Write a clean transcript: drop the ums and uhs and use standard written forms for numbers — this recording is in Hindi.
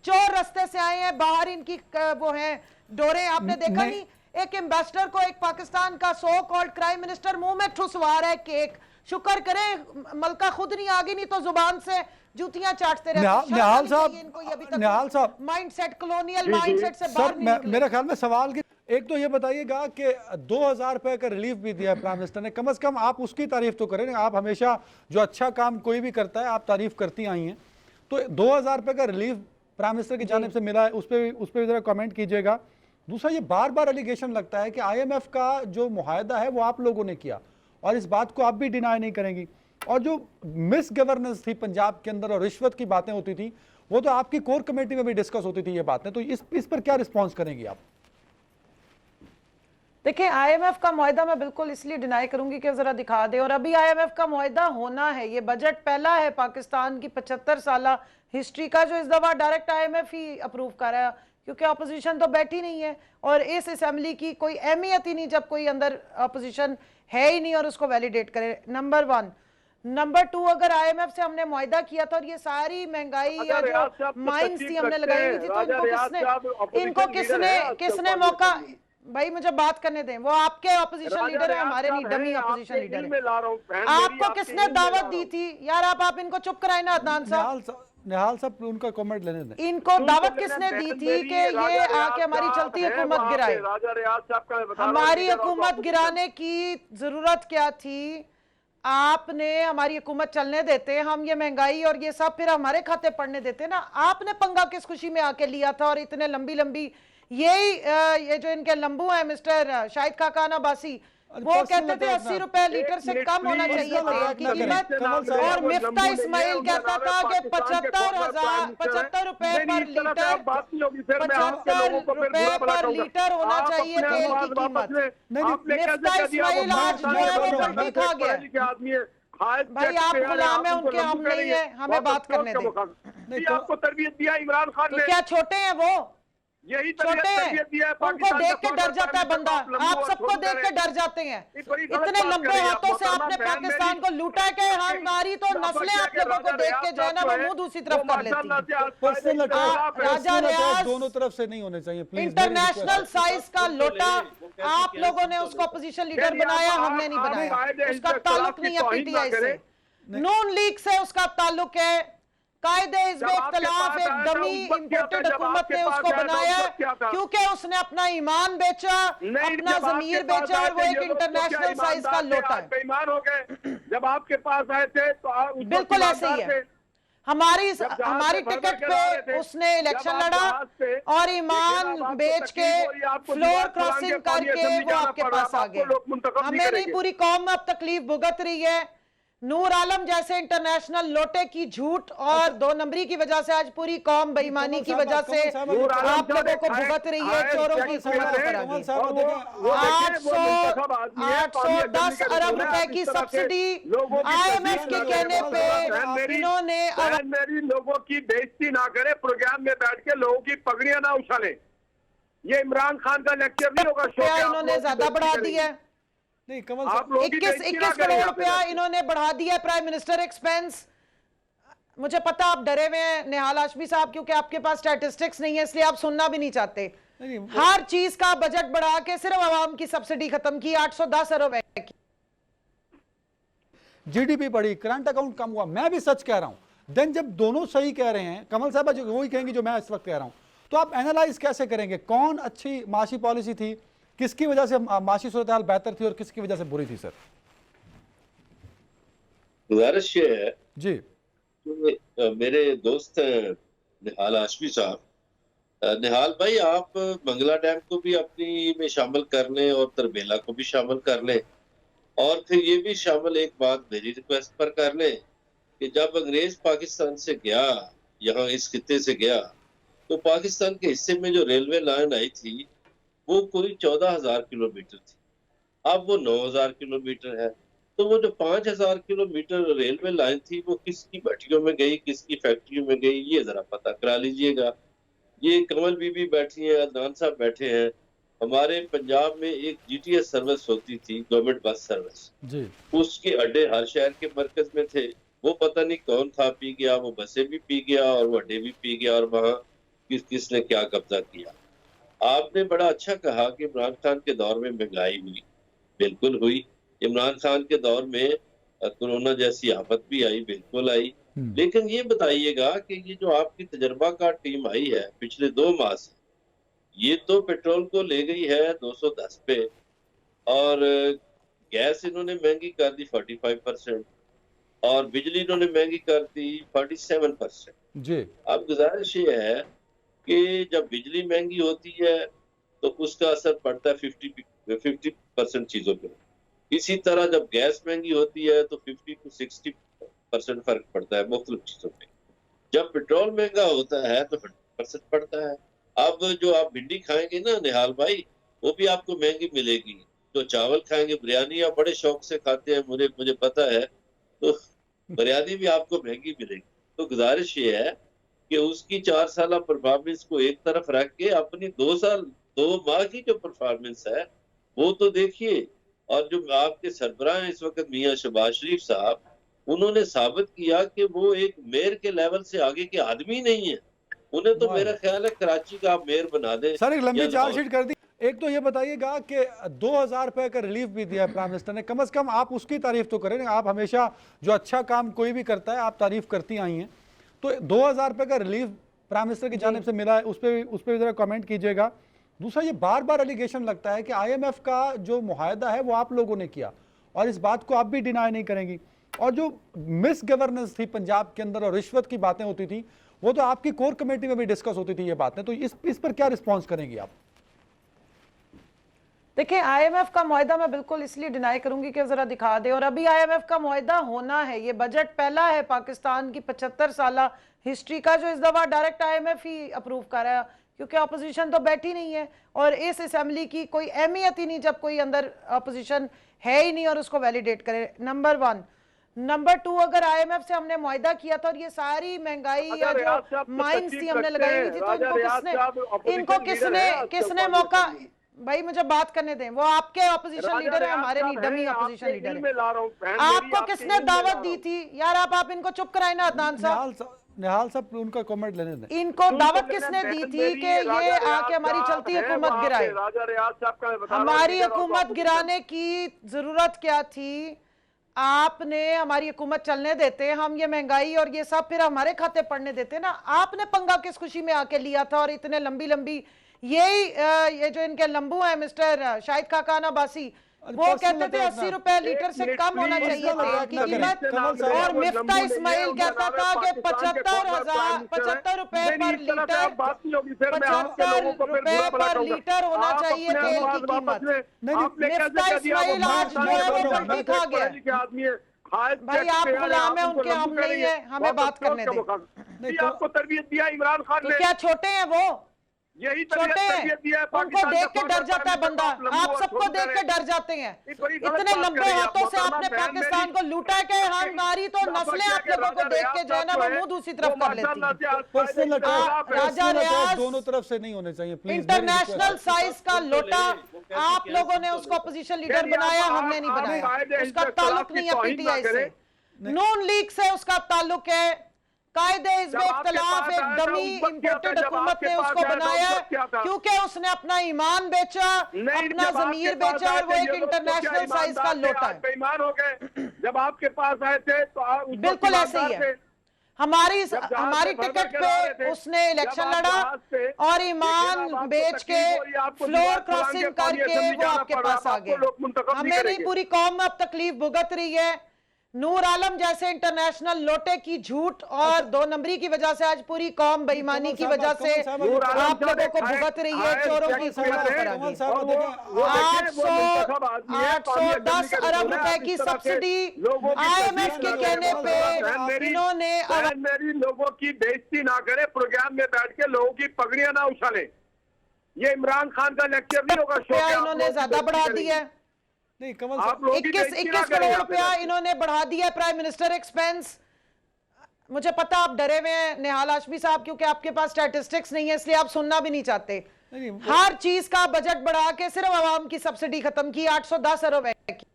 चोर रास्ते से आए हैं, बाहर इनकी वो है डोरे। आपने देखा नहीं एक एम्बेसडर को एक पाकिस्तान का सो कॉल्ड क्राइम मिनिस्टर मुंह में ठुसवा रहा है केक। शुक्र करे मलका खुद नहीं आ गई, नहीं तो जुबान से जूतियां चाटते रहते। निहाल साहब, इनको ये अभी तक निहाल साहब, माइंडसेट कॉलोनियल माइंडसेट से बाहर नहीं निकले। मेरे ख्याल में सवाल की एक तो ये बताइएगा कि 2000 रुपए का रिलीफ भी दिया है प्राइम मिनिस्टर ने, कम से कम आप उसकी तारीफ तो करें। आप हमेशा जो अच्छा काम कोई भी करता है आप तारीफ करती आई हैं, तो 2000 रुपए का रिलीफ प्राइम मिनिस्टर की जानिब से मिला है, उस पर भी जरा कमेंट कीजिएगा। दूसरा, ये बार बार एलिगेशन लगता है कि IMF का जो मुआहदा है वो आप लोगों ने किया, और इस बात को आप भी डिनाई नहीं करेंगी। और जो मिस गवर्नेंस थी पंजाब के अंदर और रिश्वत की बातें होती थी, वो तो आपकी कोर कमेटी में भी डिस्कस होती थी ये बातें, तो इस पर क्या रिस्पॉन्स करेंगी आप? देखिए, IMF का मुआहदा मैं बिल्कुल इसलिए डिनाई करूंगी कि जरा दिखा दे, और अभी IMF का मुआहदा होना है। ये बजट पहला है पाकिस्तान की 75 साल हिस्ट्री का जो इस दफा डायरेक्ट IMF ही अप्रूव कर रहा है, क्योंकि अपोजिशन तो बैठी नहीं है और इस असेंबली की कोई अहमियत ही नहीं जब कोई अंदर अपोजिशन है ही नहीं और उसको वैलिडेट करे। नंबर 1। नंबर 2, अगर IMF से हमने मुआहदा किया था और ये सारी महंगाई या जो माइंस थी हमने लगाई हुई थी, तो इनको किसने मौका, भाई मुझे बात करने दें, वो आपके ऑपोजिशन लीडर है, हमारे नहीं, डमी ऑपोजिशन लीडर है। आपको किसने दावत दी थी यार? आप इनको चुप कराए ना अदनान साहब। निहाल साहब उनका कमेंट लेने दें। इनको दावत किसने दी थी कि ये आके हमारी चलती हुकूमत गिराए? हमारी हुकूमत गिराने की जरूरत क्या थी? आपने हमारी हुकूमत चलने देते, हम ये महंगाई और ये सब फिर हमारे खाते पड़ने देते ना। आपने पंगा किस खुशी में आके लिया था? और इतने लंबी लंबी ये जो इनके लंबू है मिस्टर शाहिद खाकान अब्बासी, वो कहते थे 80 रुपए लीटर से कम होना चाहिए तेल की कीमत, और मिफ्ता इस्माइल कहता था कि 75 रुपए पर लीटर, 75 रुपए पर लीटर होना चाहिए तेल की कीमत। मिफ्ता इस्माइल आज जो है वो पलटी खा गया। भाई आप गुलाम है उनके, हम नहीं है, हमें बात करने दें। आपको तरबियत दिया इमरान खान ने, क्या छोटे हैं वो? यही छोटे हैं, उनको देख के डर जाता है बंदा। आप सबको देख के डर जाते हैं। इतने लंबे हाथों से आपने पाकिस्तान को लूटा है कि हमारी तो नस्लें आप लोगों को देख के जो है ना वो मुंह दूसरी तरफ कर लेती हैं। राजा रियाज दोनों तरफ से नहीं होने चाहिए प्लीज। इंटरनेशनल साइज का लोटा, आप लोगों ने उसको अपोजिशन लीडर बनाया, हमने नहीं बनाया। उसका ताल्लुक नहीं है PTI से, नून लीग से उसका ताल्लुक है। कायदे हिज़्ब इख्तिलाफ एक डमी इंपोर्टेड हुकूमत ने उसको बनाया क्योंकि उसने अपना ईमान बेचा, अपना जमीर बेचा, और वो एक इंटरनेशनल साइज का लोटा है। बेईमान हो गए जब आपके पास आए थे तो बिल्कुल ऐसे ही है। हमारी टिकट पे उसने इलेक्शन लड़ा और ईमान बेच के फ्लोर क्रॉसिंग करके वो आपके पास आ गए। हमें नहीं, पूरी कौम अब तकलीफ भुगत रही है। नूर आलम जैसे इंटरनेशनल लोटे की झूठ और 2 नंबरी की वजह से आज पूरी कौम बेईमानी की वजह से आप लोगों को भुगत रही है। चोरों की हुकूमत पर 810 अरब रुपए की सब्सिडी IMF के कहने पे इन्होंने मेरी लोगों की बेइज्जती ना करे, प्रोग्राम में बैठ के लोगों की पगड़ियां ना उछाले। ये इमरान खान का लेक्चर नहीं होगा। इन्होंने ज्यादा बढ़ा दिया है। नहीं कमल 21 करोड़ रुपया इन्होंने बढ़ा दिया प्राइम मिनिस्टर एक्सपेंस। मुझे पता आप डरे हुए हैं निहाल हाशमी साहब, क्योंकि आपके पास स्टैटिस्टिक्स नहीं है, इसलिए आप सुनना भी नहीं चाहते। हर चीज का बजट बढ़ा के सिर्फ आवाम की सब्सिडी खत्म की, 810 अरब की। GDP बढ़ी, करंट अकाउंट कम हुआ, मैं भी सच कह रहा हूं। देन जब दोनों सही कह रहे हैं, कमल साहब जो वही कहेंगे जो मैं इस वक्त कह रहा हूं, तो आप एनालाइज कैसे करेंगे कौन अच्छी माशी पॉलिसी थी, किसकी वजह से माशी सूरत हाल बेहतर थी और किसकी वजह से बुरी थी? सर गुजारिश ये है जी, तो मेरे दोस्त निहाल हाशमी साहब, निहाल भाई आप मंगला डैम को भी अपनी में शामिल कर लें और तरबेला को भी शामिल कर लें, और फिर ये भी शामिल एक बात मेरी रिक्वेस्ट पर कर लें कि जब अंग्रेज पाकिस्तान से गया, यहाँ इस खित्ते से गया, तो पाकिस्तान के हिस्से में जो रेलवे लाइन आई थी वो कोई 14,000 किलोमीटर थी, अब वो 9,000 किलोमीटर है। तो वो जो 5,000 किलोमीटर रेलवे लाइन थी वो किसकी भट्टियों में गई, किसकी फैक्ट्रियों में गई, ये जरा पता करा लीजिएगा। ये कमल बीबी बैठी है, अदनान साहब बैठे हैं। हमारे पंजाब में एक GTS सर्विस होती थी, गवर्नमेंट बस सर्विस जी, उसके अड्डे हर शहर के मरकज में थे। वो पता नहीं कौन था पी गया, वो बसें भी पी गया और वो अड्डे भी पी गया, और वहाँ किसने क्या कब्जा किया। आपने बड़ा अच्छा कहा कि इमरान खान के दौर में महंगाई हुई, बिल्कुल हुई। इमरान खान के दौर में कोरोना जैसी आफत भी आई, बिल्कुल आई। लेकिन ये बताइएगा कि ये जो आपकी तजर्बाकार टीम आई है पिछले 2 माह से, ये तो पेट्रोल को ले गई है 210 पे, और गैस इन्होंने महंगी कर दी 45%, और बिजली इन्होंने महंगी कर दी 47%। जी। अब गुजारिश ये है कि जब बिजली महंगी होती है तो उसका असर पड़ता है 50% चीजों पे। इसी तरह जब गैस महंगी होती है तो 50 to 60% फर्क पड़ता है मुख्तलिफ चीजों पे। जब पेट्रोल महंगा होता है तो 100% पड़ता है। अब जो आप भिंडी खाएंगे ना निहाल भाई, वो भी आपको महंगी मिलेगी। जो चावल खाएंगे, बिरयानी आप बड़े शौक से खाते हैं, मुझे पता है, तो बिरयानी भी आपको महंगी मिलेगी। तो गुजारिश ये है कि उसकी 4 साल परफॉर्मेंस को एक तरफ रख के अपनी 2 माह की जो परफॉर्मेंस है वो तो देखिए। और जो आपके सरबराह हैं इस वक्त मियां शहबाज शरीफ साहब, उन्होंने साबित किया कि वो एक मेयर के लेवल से आगे के आदमी नहीं है। उन्हें तो मेरा ख्याल है कराची का आप मेयर बना दे। सर एक लंबी चार्जशीट कर दी। एक तो ये बताइएगा कि 2000 रुपए का रिलीफ भी दिया है प्राइम मिनिस्टर ने, कम से कम आप उसकी तारीफ तो करें। आप हमेशा जो अच्छा काम कोई भी करता है आप तारीफ करती आई हैं, तो 2000 रुपए का रिलीफ प्राइम मिनिस्टर की जानिब से मिला है, उस पर भी जरा कमेंट कीजिएगा। दूसरा, ये बार बार एलिगेशन लगता है कि IMF का जो मुआहदा है वो आप लोगों ने किया, और इस बात को आप भी डिनाई नहीं करेंगी। और जो मिस गवर्नेंस थी पंजाब के अंदर और रिश्वत की बातें होती थी, वो तो आपकी कोर कमेटी में भी डिस्कस होती थी ये बातें, तो इस पर क्या रिस्पॉन्स करेंगी आप? देखिए, IMF का मुआहदा मैं बिल्कुल इसलिए डिनाई करूंगी कि जरा दिखा दे, और अभी IMF का मुआहदा होना है। ये बजट पहला है पाकिस्तान की 75 साल हिस्ट्री का जो इस दफा डायरेक्ट IMF ही अप्रूव कर रहा है, क्योंकि अपोजिशन तो बैठी नहीं है और इस असेंबली की कोई अहमियत ही नहीं जब कोई अंदर अपोजिशन है ही नहीं और उसको वैलिडेट करे। नंबर 1। नंबर 2, अगर IMF से हमने मुआहदा किया था और ये सारी महंगाई या जो माइंस थी हमने लगाई हुई थी, तो इनको किसने मौका, भाई मुझे बात करने दें, वो आपके अपोजिशन लीडर है, हमारे नहीं, डमी अपोजिशन लीडर है। आपको किसने दावत दी थी यार? आप इनको चुप कराए ना अदनान साहब। निहाल साहब उनका कमेंट लेने दें। इनको दावत किसने दी थी कि ये आके हमारी चलती हुकूमत गिराए? हमारी हुकूमत गिराने की जरूरत क्या थी? आपने हमारी हुकूमत चलने देते, हम ये महंगाई और ये सब फिर हमारे खाते पड़ने देते ना। आपने पंगा किस खुशी में आके लिया था? और इतने लंबी लंबी ये जो इनके लंबू है मिस्टर शाहिद खाकान अब्बासी, वो कहते थे 80 रुपए लीटर से कम होना चाहिए तेल की कीमत, और मिफ्ता इस्माइल कहता था कि 75 रुपए पर लीटर, 75 रुपए पर लीटर होना चाहिए तेल की कीमत। मिफ्ता इस्माइल आज जो है वो पलटी खा गया। भाई आप गुलाम है उनके, हम नहीं है, हमें बात करने दें। आपको तरबियत दिया इमरान खान ने। क्या छोटे हैं वो? यही छोटे हैं, उनको देख के डर जाता है बंदा। आप सबको देख के डर जाते हैं। इतने लंबे हाथों से आपने पाकिस्तान को लूटा है कि हमारी तो नस्लें आप लोगों को देख के जो है ना वो मुंह दूसरी तरफ कर लेती हैं। राजा रियाज दोनों तरफ से नहीं होने चाहिए प्लीज। इंटरनेशनल साइज का लोटा, आप लोगों ने उसको अपोजिशन लीडर बनाया, हमने नहीं बनाया। उसका ताल्लुक नहीं है PTI से, नून लीग से उसका ताल्लुक है। कायदे हिज़्ब इख्तिलाफ एक डमी इंपोर्टेड हुकूमत ने उसको बनाया क्योंकि उसने अपना ईमान बेचा, अपना ज़मीर बेचा, और वो एक इंटरनेशनल साइज का लोटा है। बेईमान हो गए जब आपके पास आए थे तो बिल्कुल ऐसे ही है। हमारी टिकट पे उसने इलेक्शन लड़ा और ईमान बेच के फ्लोर क्रॉसिंग करके वो आपके पास आ गए। हमें नहीं, पूरी कौम अब तकलीफ भुगत रही है। नूर आलम जैसे इंटरनेशनल लोटे की झूठ और 2 नंबरी की वजह से आज पूरी कौम बेईमानी की वजह से आप लोगों को भुगत रही है। चोरों की हुकूमत पर आ गई। 810 अरब रुपए की सब्सिडी IMF के कहने पे इन्होंने मेरी लोगों की बेइज्जती ना करे, प्रोग्राम में बैठ के लोगों की पगड़ियां ना उछाले। ये इमरान खान का लेक्चर नहीं होगा। इन्होंने ज्यादा बढ़ा दिया है। नहीं कमल 21 करोड़ रुपया इन्होंने बढ़ा दिया प्राइम मिनिस्टर एक्सपेंस। मुझे पता आप डरे हुए हैं निहाल हाशमी साहब, क्योंकि आपके पास स्टैटिस्टिक्स नहीं है, इसलिए आप सुनना भी नहीं चाहते। हर चीज का बजट बढ़ा के सिर्फ आवाम की सब्सिडी खत्म की 810 अरब की।